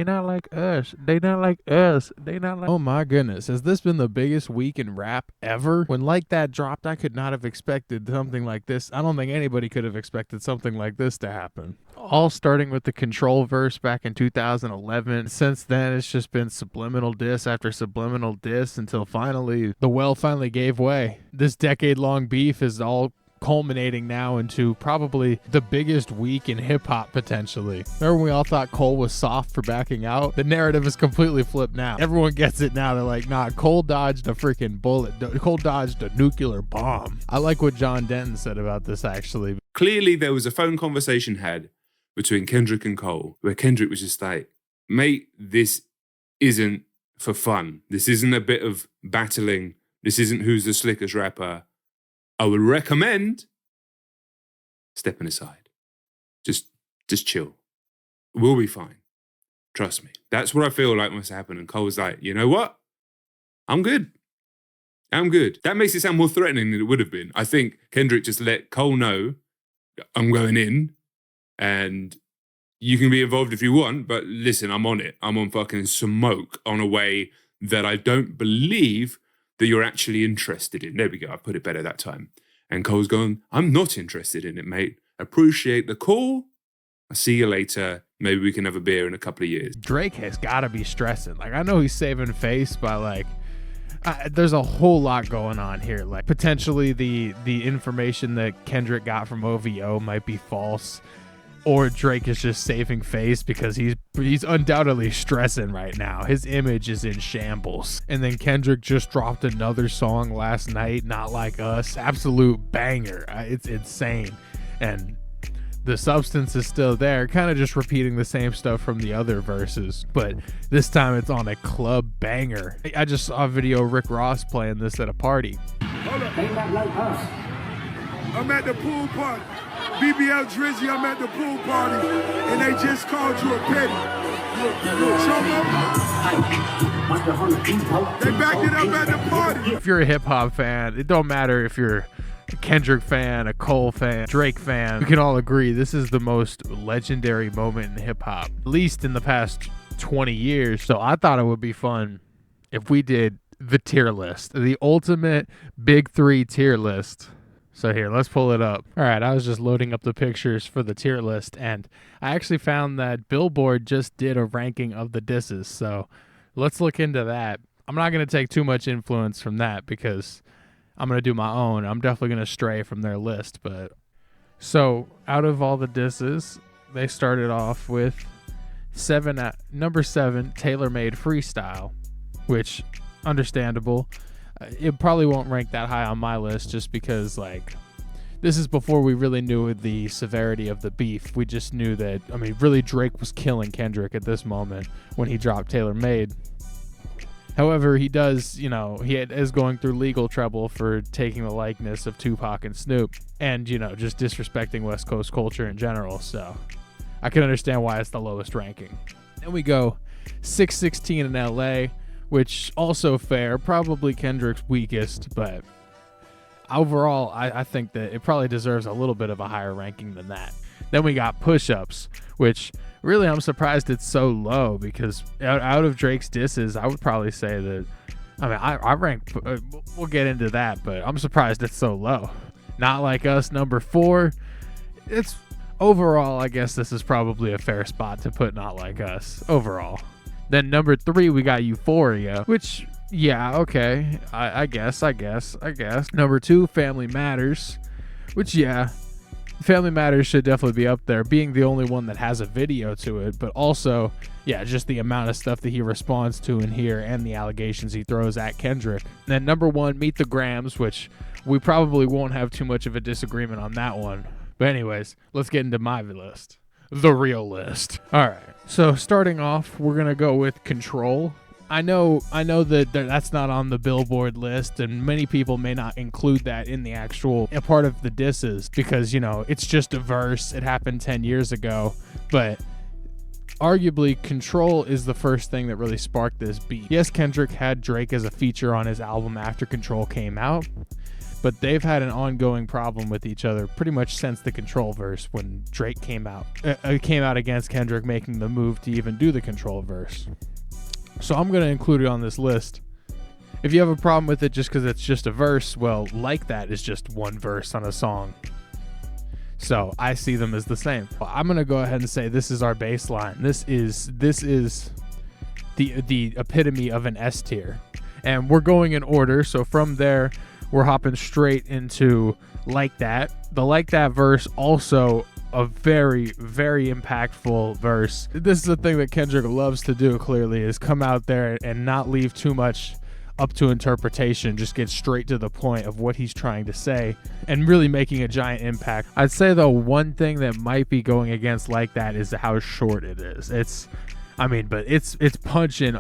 They not like us. They not like us. They not like. Oh my goodness. Has this been the biggest week in rap ever? When Like That dropped, I could not have expected something like this. I don't think anybody could have expected something like this to happen. All starting with the Control verse back in 2011. Since then, it's just been subliminal diss after subliminal diss until finally the well finally gave way. This decade-long beef is all culminating now into probably the biggest week in hip-hop potentially. Remember when we all thought Cole was soft for backing out? The narrative is completely flipped now. Everyone gets it now. They're like, nah, Cole dodged a freaking bullet. Cole dodged a nuclear bomb. I like what John Denton said about this actually. Clearly there was a phone conversation had between Kendrick and Cole where Kendrick was just like, mate, this isn't for fun. This isn't a bit of battling. This isn't who's the slickest rapper. I would recommend stepping aside. Just chill. We'll be fine. Trust me. That's what I feel like must happen. And Cole was like, you know what? I'm good. I'm good. That makes it sound more threatening than it would have been. I think Kendrick just let Cole know, I'm going in and you can be involved if you want, but listen, I'm on it. I'm on fucking smoke on a way that I don't believe that you're actually interested in. There we go. I put it better that time. And Cole's going, I'm not interested in it, mate. Appreciate the call. I'll see you later. Maybe we can have a beer in a couple of years. Drake has got to be stressing. Like, I know he's saving face, but like, there's a whole lot going on here. Like, potentially the information that Kendrick got from OVO might be false. Or Drake is just saving face because he's undoubtedly stressing right now. His image is in shambles. And then Kendrick just dropped another song last night, Not Like Us. Absolute banger. It's insane. And the substance is still there, kind of just repeating the same stuff from the other verses. But this time it's on a club banger. I just saw a video of Rick Ross playing this at a party. Hold up. They not like us. I'm at the pool party. BBL Drizzy, I'm at the pool party, and they just called you a petty. You a chomo? They backed it up at the party. If you're a hip-hop fan, it don't matter if you're a Kendrick fan, a Cole fan, Drake fan, we can all agree this is the most legendary moment in hip-hop, at least in the past 20 years. So I thought it would be fun if we did the tier list, the ultimate big three tier list. So here, let's pull it up. All right, I was just loading up the pictures for the tier list, and I actually found that Billboard just did a ranking of the disses, so let's look into that. I'm not going to take too much influence from that because I'm going to do my own. I'm definitely going to stray from their list, but... So, out of all the disses, they started off with number 7, Tailor Made Freestyle, which, understandable. It probably won't rank that high on my list just because, like, this is before we really knew the severity of the beef. We just knew that, I mean, really Drake was killing Kendrick at this moment when he dropped Tailor Made. However, he does, he is going through legal trouble for taking the likeness of Tupac and Snoop and, just disrespecting West Coast culture in general. So I can understand why it's the lowest ranking. Then we go 616 in LA. Which also fair, probably Kendrick's weakest, but overall, I think that it probably deserves a little bit of a higher ranking than that. Then we got Push-Ups, which really I'm surprised it's so low because out of Drake's disses, I would probably say that, I mean, I rank, we'll get into that, but I'm surprised it's so low. Not Like Us, number 4. It's overall, I guess this is probably a fair spot to put Not Like Us, overall. Then number 3, we got Euphoria, which, yeah, okay, I guess. Number 2, Family Matters, which, yeah, Family Matters should definitely be up there, being the only one that has a video to it, but also, yeah, just the amount of stuff that he responds to in here and the allegations he throws at Kendrick. Then number 1, Meet the Grams, which we probably won't have too much of a disagreement on that one. But anyways, let's get into my list. The real list. All right. So starting off, we're going to go with Control. I know that that's not on the Billboard list, and many people may not include that in the actual part of the disses because, it's just a verse. It happened 10 years ago. But arguably, Control is the first thing that really sparked this beat. Yes, Kendrick had Drake as a feature on his album after Control came out. but they've had an ongoing problem with each other pretty much since the Control verse, when Drake came out against Kendrick, making the move to even do the Control verse. So I'm going to include it on this list. If you have a problem with it just because it's just a verse, well, Like That is just one verse on a song. So I see them as the same. I'm going to go ahead and say this is our baseline. This is the epitome of an S tier. And we're going in order. So from there, we're hopping straight into Like That. The Like That verse, also a very, very impactful verse. This is the thing that Kendrick loves to do, clearly, is come out there and not leave too much up to interpretation, just get straight to the point of what he's trying to say and really making a giant impact. I'd say, though, one thing that might be going against Like That is how short it is. It's punching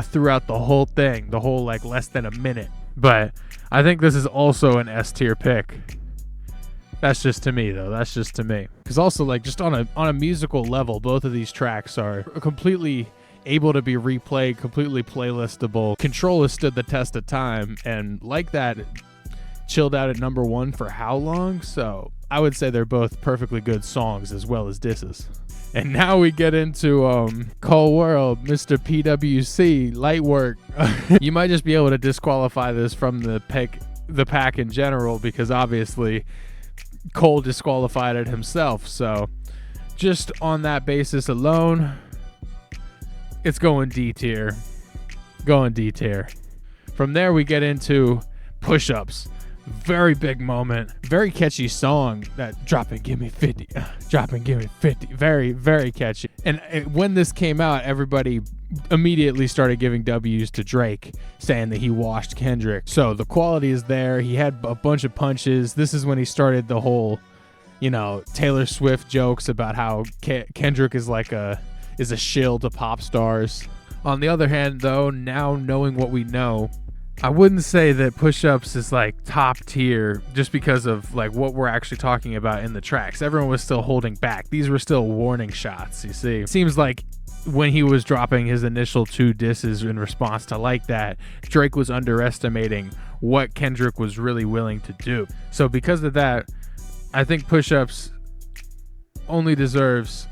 throughout the whole thing, the whole like less than a minute. But I think this is also an S tier pick. That's just to me, though. That's just to me. Because also, like, just on a musical level, both of these tracks are completely able to be replayed, completely playlistable. Control has stood the test of time, and Like That chilled out at number 1 for how long? So I would say they're both perfectly good songs as well as disses. And now we get into Cold World, Mr. PWC, Light Work. You might just be able to disqualify this from the pack in general, because obviously Cole disqualified it himself. So just on that basis alone, it's going D tier. Going D tier. From there, we get into Push-Ups. Very big moment. Very catchy song. That drop and give me 50. Drop and give me 50. Very, very catchy. And when this came out, everybody immediately started giving W's to Drake, saying that he washed Kendrick. So the quality is there. He had a bunch of punches. This is when he started the whole, Taylor Swift jokes about how Kendrick is like a shill to pop stars. On the other hand, though, now knowing what we know, I wouldn't say that Push-Ups is like top tier just because of like what we're actually talking about in the tracks. Everyone was still holding back. These were still warning shots, you see. It seems like when he was dropping his initial 2 disses in response to Like That, Drake was underestimating what Kendrick was really willing to do. So because of that, I think Push-Ups only deserves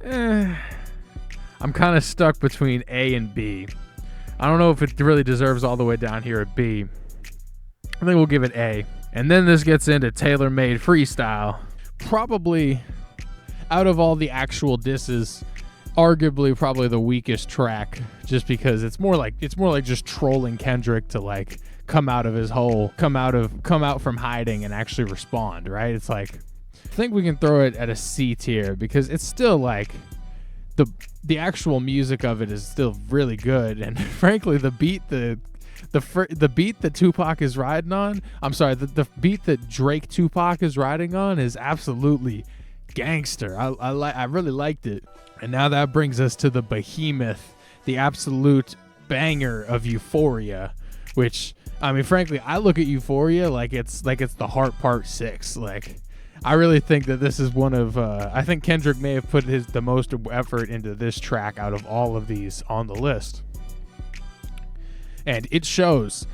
I'm kind of stuck between A and B. I don't know if it really deserves all the way down here at B. I think we'll give it A. And then this gets into Tailor Made Freestyle. Probably, out of all the actual disses, arguably probably the weakest track, just because it's more like just trolling Kendrick to like come out of his hole, come out from hiding and actually respond, right? It's like, I think we can throw it at a C tier, because it's still like the actual music of it is still really good, and frankly the beat the beat that Tupac is riding on, the beat that Drake Tupac is riding on is absolutely gangster. I really liked it. And now that brings us to the behemoth, the absolute banger of Euphoria, which, I mean, frankly, I look at Euphoria like it's the Heart Part 6. Like, I really think that this is one of, I think Kendrick may have put the most effort into this track out of all of these on the list. And it shows.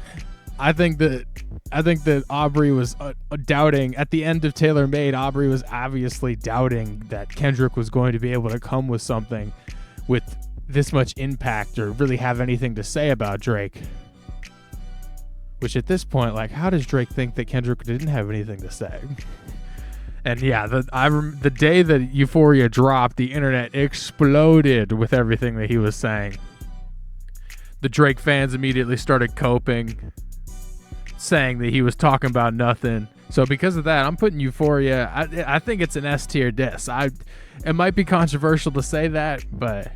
I think that Aubrey was doubting, at the end of Tailor Made, Aubrey was obviously doubting that Kendrick was going to be able to come with something with this much impact or really have anything to say about Drake. Which at this point, like, how does Drake think that Kendrick didn't have anything to say? And yeah, the day that Euphoria dropped, the internet exploded with everything that he was saying. The Drake fans immediately started coping, saying that he was talking about nothing. So because of that, I'm putting Euphoria, I think it's an S tier diss. It might be controversial to say that, but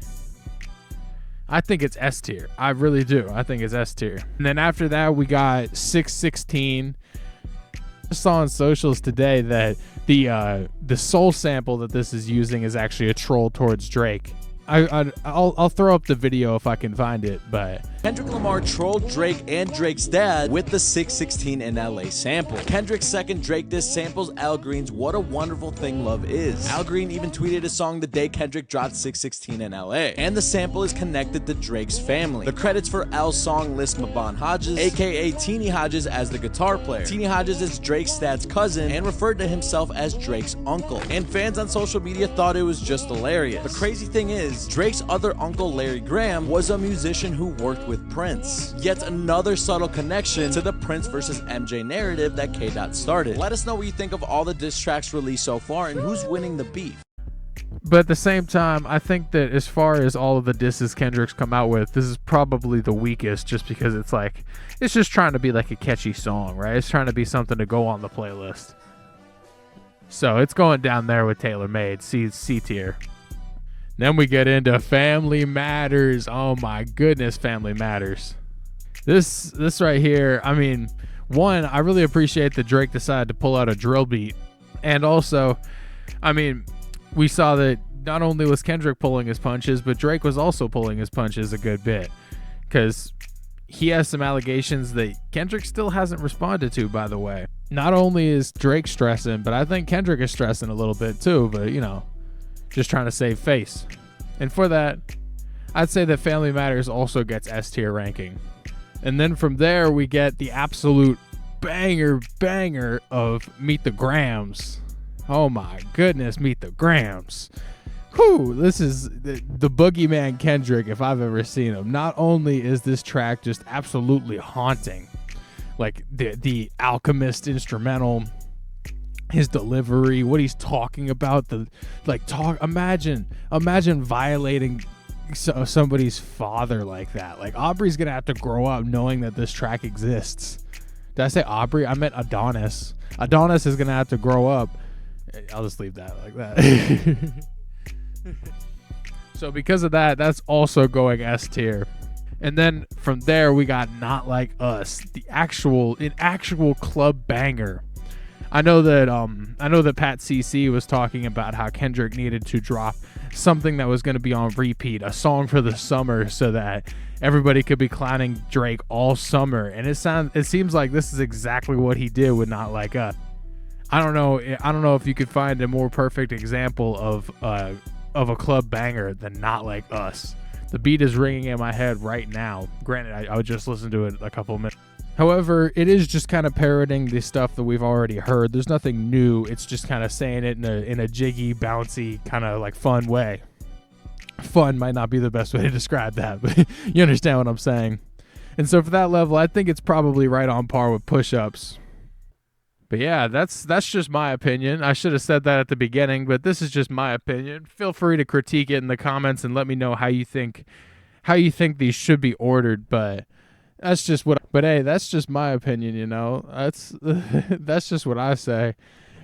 I think it's S tier. I really do. I think it's S tier. And then after that, we got 616. I saw on socials today that the soul sample that this is using is actually a troll towards Drake. I'll throw up the video if I can find it, but Kendrick Lamar trolled Drake and Drake's dad with the 616 in LA sample. Kendrick's second Drake diss samples Al Green's What a Wonderful Thing Love Is. Al Green even tweeted a song the day Kendrick dropped 616 in LA, and the sample is connected to Drake's family. The credits for Al's song list Mabon Hodges, aka Teenie Hodges, as the guitar player. Teenie Hodges is Drake's dad's cousin and referred to himself as Drake's uncle, and fans on social media thought it was just hilarious. The crazy thing is, Drake's other uncle Larry Graham was a musician who worked with Prince. Yet another subtle connection to the Prince versus MJ narrative that K-Dot started. Let us know what you think of all the diss tracks released so far and who's winning the beef. But at the same time, I think that as far as all of the disses Kendrick's come out with, this is probably the weakest, just because it's like, it's just trying to be like a catchy song, right? It's trying to be something to go on the playlist. So it's going down there with Tailor Made, C tier. Then we get into Family Matters. Oh my goodness, Family Matters. This right here, I mean, one, I really appreciate that Drake decided to pull out a drill beat. And also, I mean, we saw that not only was Kendrick pulling his punches, but Drake was also pulling his punches a good bit. Because he has some allegations that Kendrick still hasn't responded to, by the way. Not only is Drake stressing, but I think Kendrick is stressing a little bit too, but you know, just trying to save face. And for that, I'd say that Family Matters also gets S tier ranking. And then from there, we get the absolute banger of Meet the Grams. Oh my goodness, Meet the Grams. Whew, this is the boogeyman Kendrick if I've ever seen him. Not only is this track just absolutely haunting, like the Alchemist instrumental, his delivery, what he's talking about, imagine violating somebody's father like that. Like, Aubrey's gonna have to grow up knowing that this track exists. Did I say Aubrey? I meant Adonis. Adonis is gonna have to grow up. I'll just leave that like that. So because of that, that's also going S tier. And then from there, we got Not Like Us, an actual club banger. I know that Pat CC was talking about how Kendrick needed to drop something that was going to be on repeat, a song for the summer, so that everybody could be clowning Drake all summer. And it seems like this is exactly what he did with Not Like Us. I don't know if you could find a more perfect example of a club banger than Not Like Us. The beat is ringing in my head right now. Granted, I would just listen to it a couple minutes. However, it is just kind of parroting the stuff that we've already heard. There's nothing new. It's just kind of saying it in a jiggy, bouncy, kind of like fun way. Fun might not be the best way to describe that, but you understand what I'm saying. And so for that level, I think it's probably right on par with Push-Ups. But yeah, that's just my opinion. I should have said that at the beginning, but this is just my opinion. Feel free to critique it in the comments and let me know how you think these should be ordered. But that's just that's just my opinion, you know. That's just what I say.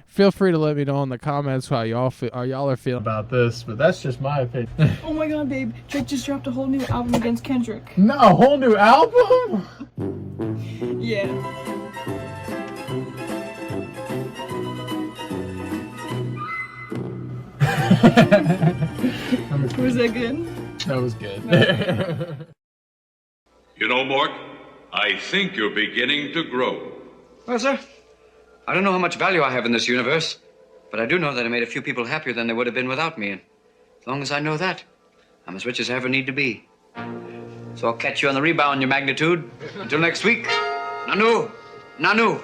Feel free to let me know in the comments how y'all are feeling about this, but that's just my opinion. Oh my god, babe. Drake just dropped a whole new album against Kendrick. No, a whole new album? Yeah. Was that good? That was good. You know, Mark, I think you're beginning to grow. Well, sir, I don't know how much value I have in this universe, but I do know that I made a few people happier than they would have been without me. And as long as I know that, I'm as rich as I ever need to be. So I'll catch you on the rebound, your magnitude. Until next week, Nanu, Nanu.